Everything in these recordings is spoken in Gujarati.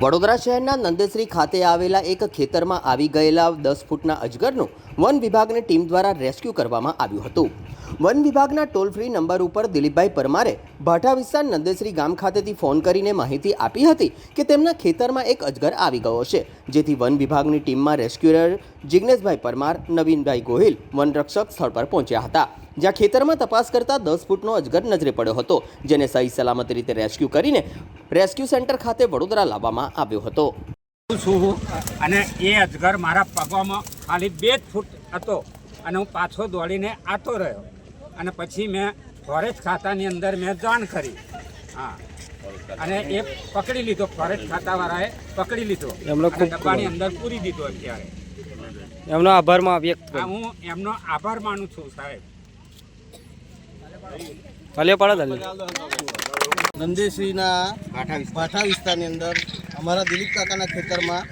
વડોદરા શહેરના નંદેશ્રી ખાતે આવેલા એક ખેતરમાં આવી ગયેલા 10 ફૂટના અજગરનું વન વિભાગની ટીમ દ્વારા રેસ્ક્યુ કરવામાં આવ્યું હતું। વન વિભાગના ટોલ ફ્રી નંબર ઉપર દિલીપભાઈ પરમારે ભાઠા વિસ્તાર નંદેશ્રી ગામ ખાતેથી ફોન કરીને માહિતી આપી હતી કે તેમના ખેતરમાં એક અજગર આવી ગયો છે, જેથી વન વિભાગની ટીમમાં રેસ્ક્યુઅર જિગ્નેશભાઈ પરમાર, નવીનભાઈ ગોહિલ વનરક્ષક સ્થળ પર પહોંચ્યા હતા, જ્યાં ખેતરમાં તપાસ કરતા 10 ફૂટનો અજગર નજરે પડ્યો હતો, જેને સહી સલામત રીતે રેસ્ક્યુ કરીને રેસ્ક્યુ સેન્ટર ખાતે વડોદરા લાવવામાં આવ્યો હતો। અને એ અજગર મારા પગમાં ખાલી 2 ફૂટ હતો અને હું પાછો દોડીને આતો રહ્યો અને પછી મેં ફોરેસ્ટ ખાતાની અંદર મેં જાણ કરી। હા, અને એ પકડી લીધો, ફોરેસ્ટ ખાતાવાળાએ પકડી લીધો, ડબ્બાની અંદર પૂરી દીધો। અત્યારે એમનો આભાર વ્યક્ત કરું। હું એમનો આભાર માનું છું સાહેબ। નંદેશ્રીના ભાઠા વિસ્તારની અંદર અમારા દિલીપ કાકાના ખેતરમાં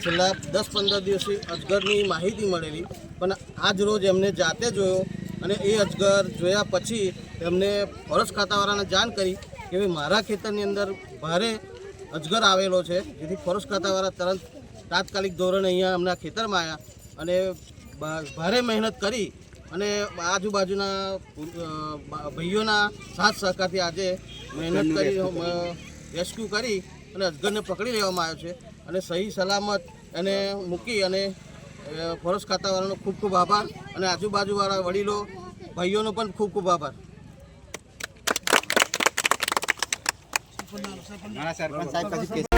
છેલ્લા 10-15 દિવસથી અજગરની માહિતી મળેલી, પણ આજ રોજ એમને જાતે જોયો અને એ અજગર જોયા પછી એમને ફોરેસ્ટ ખાતાવાળાને જાણ કરી કે ભાઈ મારા ખેતરની અંદર ભારે અજગર આવેલો છે, જેથી ફોરેસ્ટ ખાતાવાળા તરત તાત્કાલિક ધોરણે અહીંયા અમના ખેતરમાં આવ્યા અને ભારે મહેનત કરી અને આજુબાજુના ભાઈઓના સાથ સહકારથી આજે મહેનત કરી રેસ્ક્યુ કરી અને અજગરને પકડી લેવામાં આવ્યો છે અને સહી સલામત એને મૂકી અને ફોરેસ્ટ ખાતાવાળાનો ખૂબ ખૂબ આભાર અને આજુબાજુવાળા વડીલો ભાઈઓનો પણ ખૂબ ખૂબ આભાર। સરપંચ સાહેબ